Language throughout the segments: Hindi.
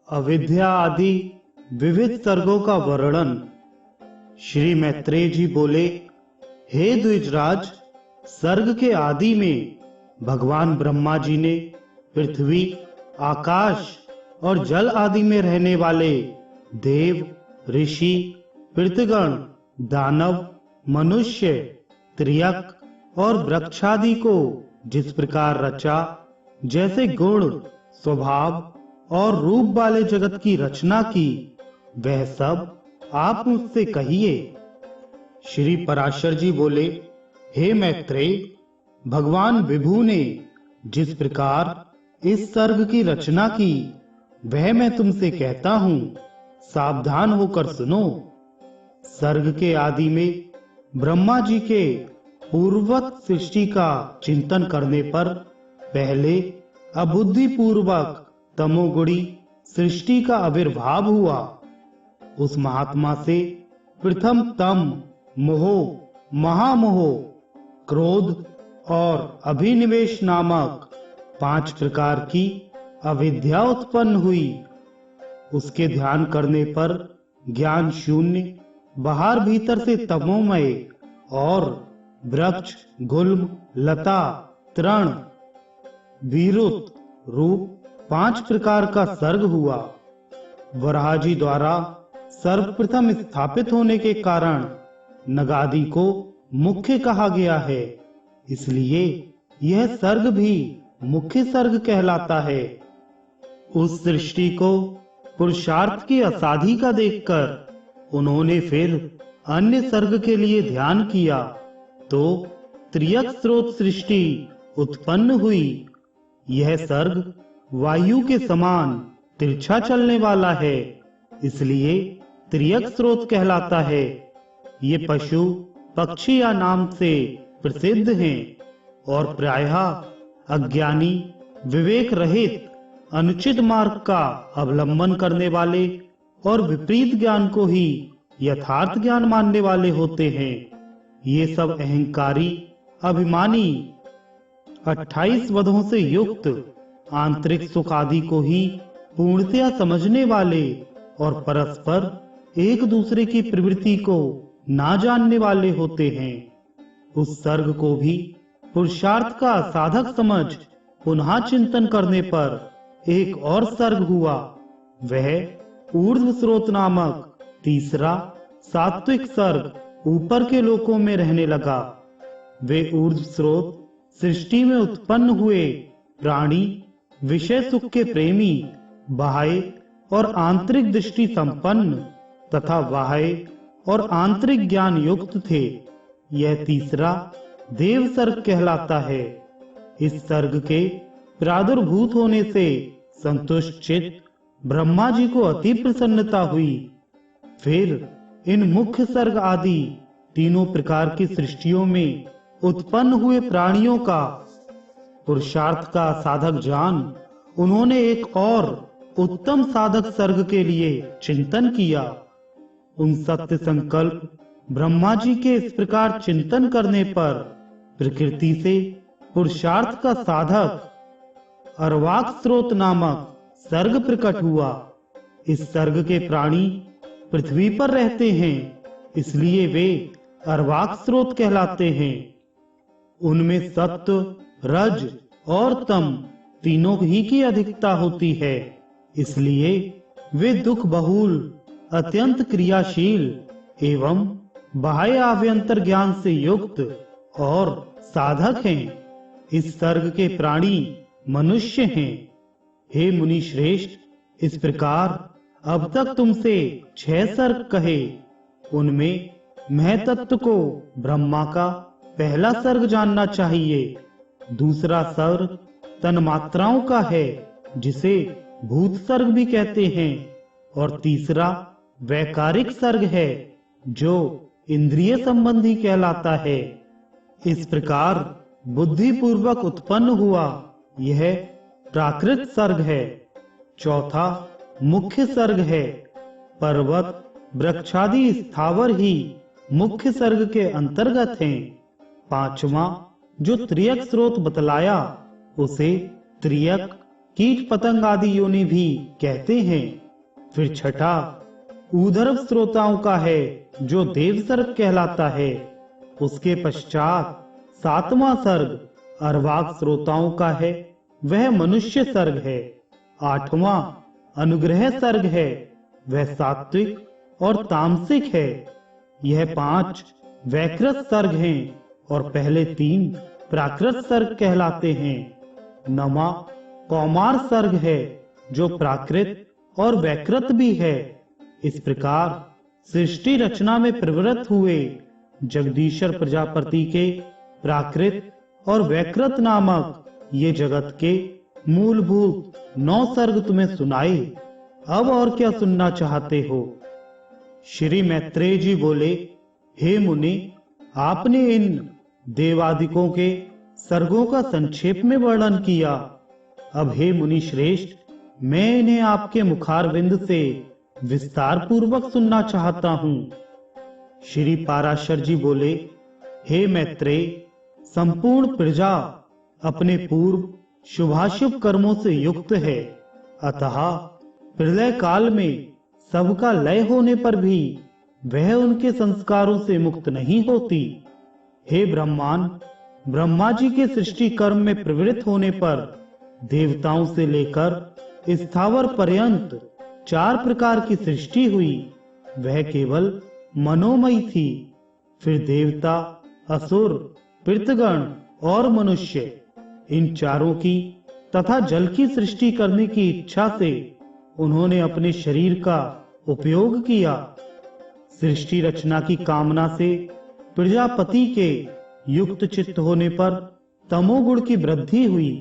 अविद्या आदि विविध सर्गों का वर्णन। श्री मैत्रेय जी बोले, हे द्विजराज, सर्ग के आदि में भगवान ब्रह्मा जी ने पृथ्वी, आकाश और जल आदि में रहने वाले देव, ऋषि, पितृगण, दानव, मनुष्य, त्रियक और वृक्षादि को जिस प्रकार रचा, जैसे गुण, स्वभाव और रूप वाले जगत की रचना की, वह सब आप मुझसे कहिए। श्री पराशर जी बोले, हे मैत्रेय, भगवान विभु ने जिस प्रकार इस सर्ग की रचना की, वह मैं तुमसे कहता हूँ, सावधान होकर सुनो। सर्ग के आदि में ब्रह्मा जी के पूर्ववत सृष्टि का चिंतन करने पर पहले अबुद्धि पूर्वक तमोगुणी सृष्टि का आविर्भाव हुआ। उस महात्मा से प्रथम तम, मोह, महामोह, क्रोध और अभिनिवेश नामक 5 प्रकार की अविद्या उत्पन्न हुई। उसके ध्यान करने पर ज्ञान शून्य, बाहर भीतर से तमोमय और वृक्ष, गुल्म, लता, तृण, वीरुत रूप 5 प्रकार का सर्ग हुआ। वराह जी द्वारा सर्वप्रथम स्थापित होने के कारण नगादि को मुख्य कहा गया है, इसलिए यह सर्ग भी मुख्य सर्ग कहलाता है। उस सृष्टि को पुरुषार्थ की असाधि का देखकर उन्होंने फिर अन्य सर्ग के लिए ध्यान किया, तो त्रियक स्रोत सृष्टि उत्पन्न हुई। यह सर्ग वायु के समान तिरछा चलने वाला है, इसलिए त्रियक स्रोत कहलाता है। ये पशु पक्षी या नाम से प्रसिद्ध हैं और प्रायः अज्ञानी, विवेक रहित, अनुचित मार्ग का अवलंबन करने वाले और विपरीत ज्ञान को ही यथार्थ ज्ञान मानने वाले होते हैं। ये सब अहंकारी, अभिमानी, 28 वधों से युक्त आंतरिक सुख आदि को ही पूर्णतया समझने वाले और परस्पर एक दूसरे की प्रवृत्ति को ना जानने वाले होते हैं। उस सर्ग को भी पुरुषार्थ का साधक समझ पुनः चिंतन करने पर एक और सर्ग हुआ। वह ऊर्ध्व स्रोत नामक तीसरा सात्विक सर्ग ऊपर के लोकों में रहने लगा। वे ऊर्ध्व स्रोत सृष्टि में उत्पन्न हुए प्राणी विषय सुख के प्रेमी, बाह्य और आंतरिक दृष्टि संपन्न तथा बाह्य और आंतरिक ज्ञान युक्त थे। यह तीसरा देव सर्ग कहलाता है। इस सर्ग के प्रादुर्भूत होने से संतुष्ट चित्त ब्रह्मा जी को अति प्रसन्नता हुई। फिर इन मुख्य सर्ग आदि तीनों प्रकार की सृष्टियों में उत्पन्न हुए प्राणियों का पुरुषार्थ का साधक जान उन्होंने एक और उत्तम साधक सर्ग के लिए चिंतन किया। उन सत्य संकल्प ब्रह्मा जी के इस प्रकार चिंतन करने पर प्रकृति से पुरुषार्थ का साधक अर्वाक स्रोत नामक सर्ग प्रकट हुआ। इस सर्ग के प्राणी पृथ्वी पर रहते हैं, इसलिए वे अर्वाक स्रोत कहलाते हैं। उनमें सत्व, रज और तम तीनों ही की अधिकता होती है, इसलिए वे दुख बहुल, अत्यंत क्रियाशील एवं बाह्य आभ्यंतर ज्ञान से युक्त और साधक हैं। इस सर्ग के प्राणी मनुष्य हैं। हे मुनि श्रेष्ठ, इस प्रकार अब तक तुमसे 6 सर्ग कहे। उनमें महतत्व को ब्रह्मा का पहला सर्ग जानना चाहिए। दूसरा सर्ग तन्मात्राओं का है, जिसे भूत सर्ग भी कहते हैं, और तीसरा वैकारिक सर्ग है, जो इंद्रिय संबंधी कहलाता है। इस प्रकार बुद्धि पूर्वक उत्पन्न हुआ यह प्राकृत सर्ग है। चौथा मुख्य सर्ग है। पर्वत, वृक्षादि स्थावर ही मुख्य सर्ग के अंतर्गत हैं। पांचवा जो त्रियक स्रोत बतलाया, उसे त्रियक कीट पतंग आदि योनि भी कहते हैं। फिर छठा ऊर्ध्व श्रोताओं का है, जो देव सर्ग कहलाता है। उसके पश्चात सातवां सर्ग अर्वाक श्रोताओं का है, वह मनुष्य सर्ग है। आठवां अनुग्रह सर्ग है, वह सात्विक और तामसिक है। यह 5 वैकृत सर्ग हैं और पहले 3 प्राकृत सर्ग कहलाते हैं। नमा कौमार सर्ग है, जो प्राकृत और वैकृत भी है। इस प्रकार सृष्टि रचना में प्रवृत्त हुए जगदीश्वर प्रजापति के प्राकृत और वैकृत नामक ये जगत के मूलभूत 9 सर्ग तुम्हें सुनाए। अब और क्या सुनना चाहते हो? श्री मैत्रेय जी बोले, हे मुनि, आपने इन देवादिकों के सर्गों का संक्षेप में वर्णन किया। अब हे मुनि श्रेष्ठ, मैं इन्हें आपके मुखारविंद से विस्तार पूर्वक सुनना चाहता हूँ। श्री पाराशर जी बोले, हे मैत्रेय, संपूर्ण प्रजा अपने पूर्व शुभाशुभ कर्मों से युक्त है, अतः प्रलय काल में सबका लय होने पर भी वह उनके संस्कारों से मुक्त नहीं होती। हे ब्रह्मान, ब्रह्मा जी के सृष्टि कर्म में प्रवृत्त होने पर देवताओं से लेकर स्थावर पर्यंत 4 प्रकार की सृष्टि हुई। वह केवल मनोमयी थी। फिर देवता, असुर, पितृगण और मनुष्य, इन चारों की तथा जल की सृष्टि करने की इच्छा से उन्होंने अपने शरीर का उपयोग किया। सृष्टि रचना की कामना से प्रजापति के युक्त चित्त होने पर तमोगुण की वृद्धि हुई,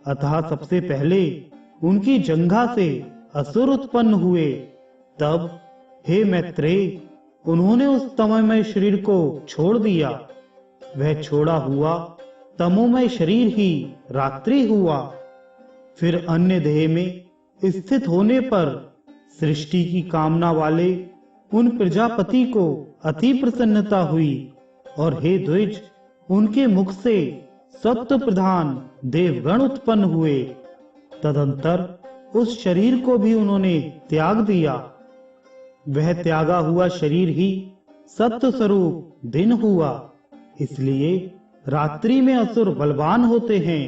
अतः सबसे पहले उनकी जंघा से असुर उत्पन्न हुए। तब हे मैत्रेय, उन्होंने उस तमोमय शरीर को छोड़ दिया। वह छोड़ा हुआ तमोमय शरीर ही रात्रि हुआ। फिर अन्य देह में स्थित होने पर सृष्टि की कामना वाले उन प्रजापति को अति प्रसन्नता हुई और हे द्विज, उनके मुख से सत्व प्रधान देवगण उत्पन्न हुए। तदंतर उस शरीर को भी उन्होंने त्याग दिया। वह त्यागा हुआ शरीर ही सत्व स्वरूप दिन हुआ। इसलिए रात्रि में असुर बलवान होते हैं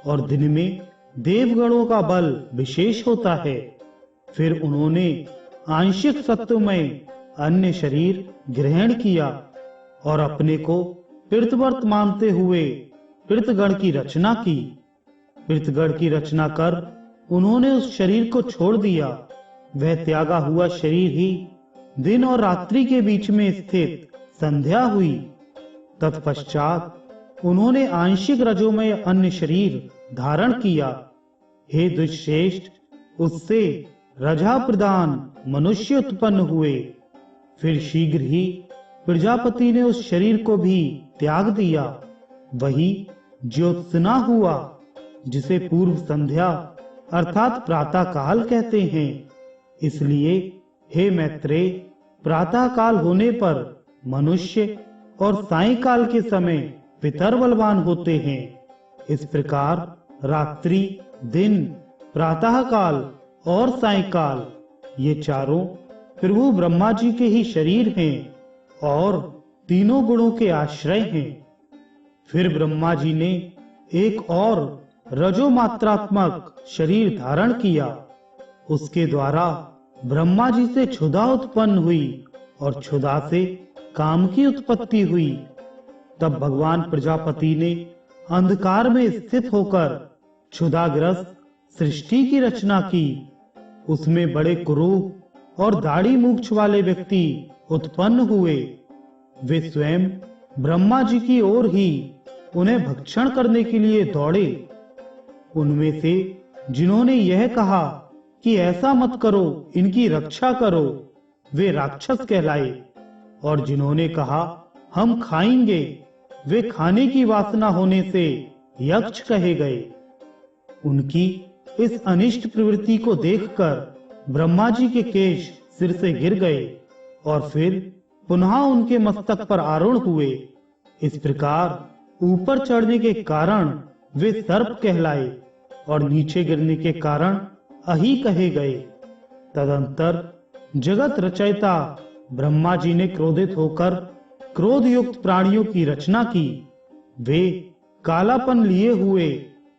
और दिन में देवगणों का बल विशेष होता है। फिर उन्होंने आंशिक सत्वमय अन्य शरीर ग्रहण किया और अपने को पितृवर्त मानते हुए पितृगण की रचना की। पितृगण की रचना कर उन्होंने उस शरीर को छोड़ दिया। वह त्यागा हुआ शरीर ही दिन और रात्रि के बीच में स्थित संध्या हुई। तत्पश्चात उन्होंने आंशिक रजोमय अन्य शरीर धारण किया। हे दुष्श्रेष्ठ, उससे रजा प्रदान मनुष्य उत्पन्न हुए। फिर शीघ्र ही प्रजापति ने उस शरीर को भी त्याग दिया। वही ज्योत्सना हुआ, जिसे पूर्व संध्या अर्थात प्रातः काल कहते हैं। इसलिए हे मैत्रेय, प्रातः काल होने पर मनुष्य और सायंकाल के समय पितर बलवान होते हैं। इस प्रकार रात्रि, दिन, प्रातः काल और सायंकाल ये चारों प्रभु ब्रह्मा जी के ही शरीर हैं और तीनों गुणों के आश्रय हैं। फिर ब्रह्मा जी ने एक और रजोमात्रात्मक शरीर धारण किया। उसके द्वारा ब्रह्मा जी से क्षुधा उत्पन्न हुई और क्षुधा से काम की उत्पत्ति हुई। तब भगवान प्रजापति ने अंधकार में स्थित होकर क्षुधाग्रस्त सृष्टि की रचना की। उसमें बड़े कुरूप और दाढ़ी मूंछ वाले व्यक्ति उत्पन्न हुए। वे स्वयं ब्रह्मा जी की ओर ही उन्हें भक्षण करने के लिए दौड़े। उनमें से जिन्होंने यह कहा कि ऐसा मत करो, इनकी रक्षा करो, वे राक्षस कहलाए, और जिन्होंने कहा हम खाएंगे, वे खाने की वासना होने से यक्ष कहे गए। उनकी इस अनिष्ट प्रवृत्ति को देखकर ब्रह्मा जी के केश सिर से गिर गए और फिर पुनः उनके मस्तक पर आरूढ़ हुए। इस प्रकार ऊपर चढ़ने के कारण वे सर्प कहलाए और नीचे गिरने के कारण अही कहे गए। तदंतर जगत रचयिता ब्रह्मा जी ने क्रोधित होकर क्रोध युक्त प्राणियों की रचना की। वे कालापन लिए हुए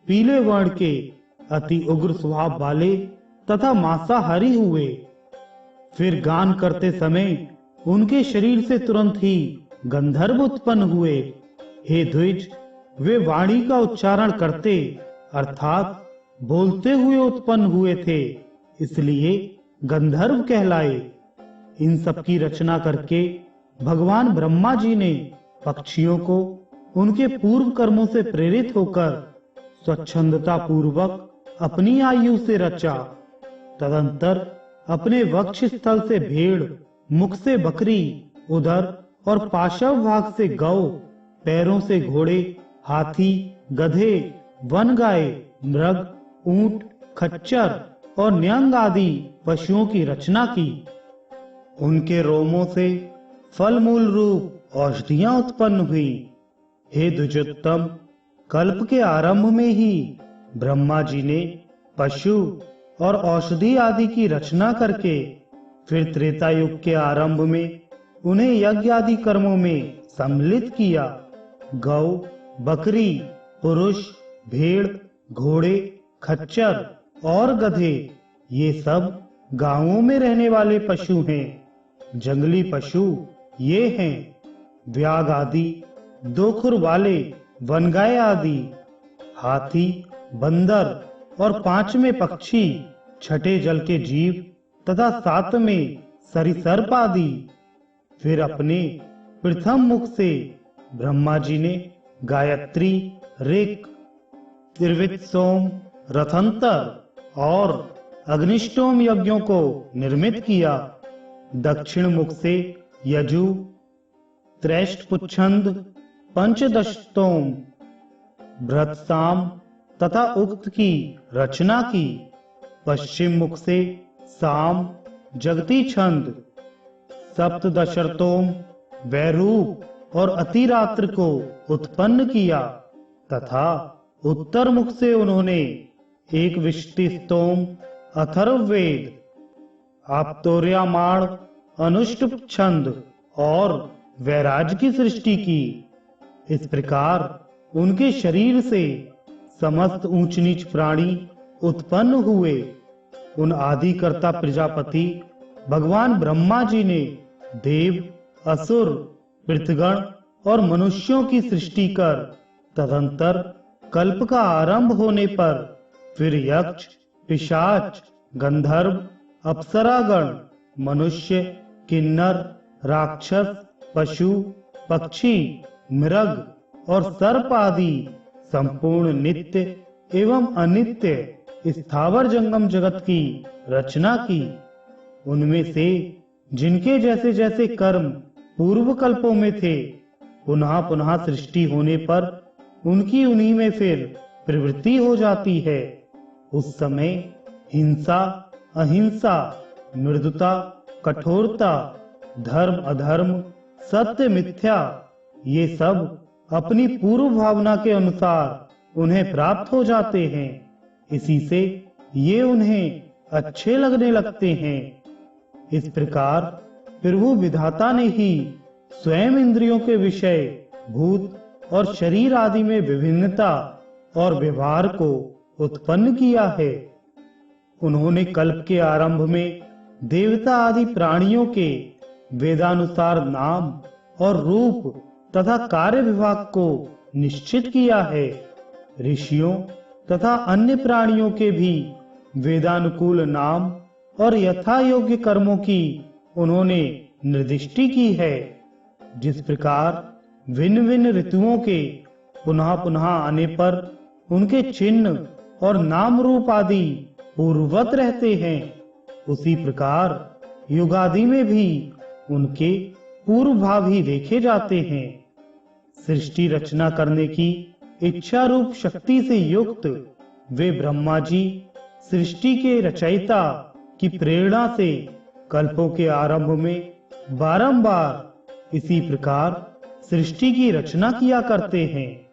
पीले वर्ण के अति उग्र स्वभाव वाले तथा मांसाहारी हुए। फिर गान करते समय उनके शरीर से तुरंत ही गंधर्व उत्पन्न हुए। हे द्विज, वे वाणी का उच्चारण करते अर्थात बोलते हुए उत्पन्न हुए थे, इसलिए गंधर्व कहलाए। इन सब की रचना करके भगवान ब्रह्मा जी ने पक्षियों को उनके पूर्व कर्मों से प्रेरित होकर स्वच्छंदता पूर्वक अपनी आयु से रचा। तदंतर अपने वक्ष स्थल से भेड़, मुख से बकरी, उदर और पार्श्व भाग से गौ, पैरों से घोड़े, हाथी, गधे, वन गाय, मृग, ऊंट, खच्चर और न्यंग आदि पशुओं की रचना की। उनके रोमों से फल मूल रूप औषधियां उत्पन्न हुई। हे द्विजोत्तम, कल्प के आरंभ में ही ब्रह्मा जी ने पशु और औषधि आदि की रचना करके फिर त्रेता युग के आरंभ में उन्हें यज्ञ आदि कर्मों में सम्मिलित किया। गौ, बकरी, पुरुष, भेड़, घोड़े, खच्चर और गधे ये सब गांवों में रहने वाले पशु हैं। जंगली पशु ये हैं व्याघ आदि, दो खुर वाले वनगाय आदि, हाथी, बंदर और पांचवें पक्षी, छठे जल के जीव तथा सातवें सरीसर्प आदि। फिर अपने प्रथम मुख से ब्रह्मा जी ने गायत्री, ऋक्, त्रिवित सोम, रथंतर और अग्निष्टोम यज्ञों को निर्मित किया। दक्षिण मुख से यजु, त्रैष्ट पुच्छंद, पंचदशतोम, भृतसाम तथा उक्त की रचना की। पश्चिम मुख से साम, जगती छंद, सप्तदशर्तोम, वैरूप और अतिरात्र को उत्पन्न किया तथा उत्तर मुख से उन्होंने एक विष्टिस्तोम, अथर्ववेद, आप्तोर्यमाण, अनुष्टुप छंद और वैराज की सृष्टि की। इस प्रकार उनके शरीर से समस्त ऊंच नीच प्राणी उत्पन्न हुए। उन आदिकर्ता प्रजापति भगवान ब्रह्मा जी ने देव, असुर, पृथगण और मनुष्यों की सृष्टि कर तदंतर कल्प का आरंभ होने पर फिर यक्ष, पिशाच, गंधर्व, अप्सरागण, मनुष्य, किन्नर, राक्षस, पशु, पक्षी, मृग और सर्प आदि संपूर्ण नित्य एवं अनित्य स्थावर जंगम जगत की रचना की। उनमें से जिनके जैसे जैसे कर्म पूर्व कल्पों में थे, पुनः पुनः सृष्टि होने पर उनकी उन्हीं में फिर प्रवृत्ति हो जाती है। उस समय हिंसा, अहिंसा, मृदुता, कठोरता, धर्म अधर्म, सत्य मिथ्या ये सब अपनी पूर्व भावना के अनुसार उन्हें प्राप्त हो जाते हैं। इसी से ये उन्हें अच्छे लगने लगते हैं। इस प्रकार प्रभु विधाता ने ही स्वयं इंद्रियों के विषय, भूत और शरीर आदि में विभिन्नता और व्यवहार को उत्पन्न किया है। उन्होंने कल्प के आरंभ में देवता आदि प्राणियों के वेदानुसार नाम और रूप तथा कार्य विभाग को निश्चित किया है। ऋषियों तथा अन्य प्राणियों के भी वेदानुकूल नाम और यथा योग्य कर्मों की उन्होंने निर्दिष्टि की है। जिस प्रकार भिन्न भिन्न ऋतुओं के पुनः पुनः आने पर उनके चिन्ह और नाम रूप आदि पूर्ववत रहते हैं, उसी प्रकार युगादि में भी उनके पूर्व भाव ही देखे जाते हैं। सृष्टि रचना करने की इच्छा रूप शक्ति से युक्त वे ब्रह्मा जी सृष्टि के रचयिता की प्रेरणा से कल्पों के आरंभ में बारंबार इसी प्रकार सृष्टि की रचना किया करते हैं।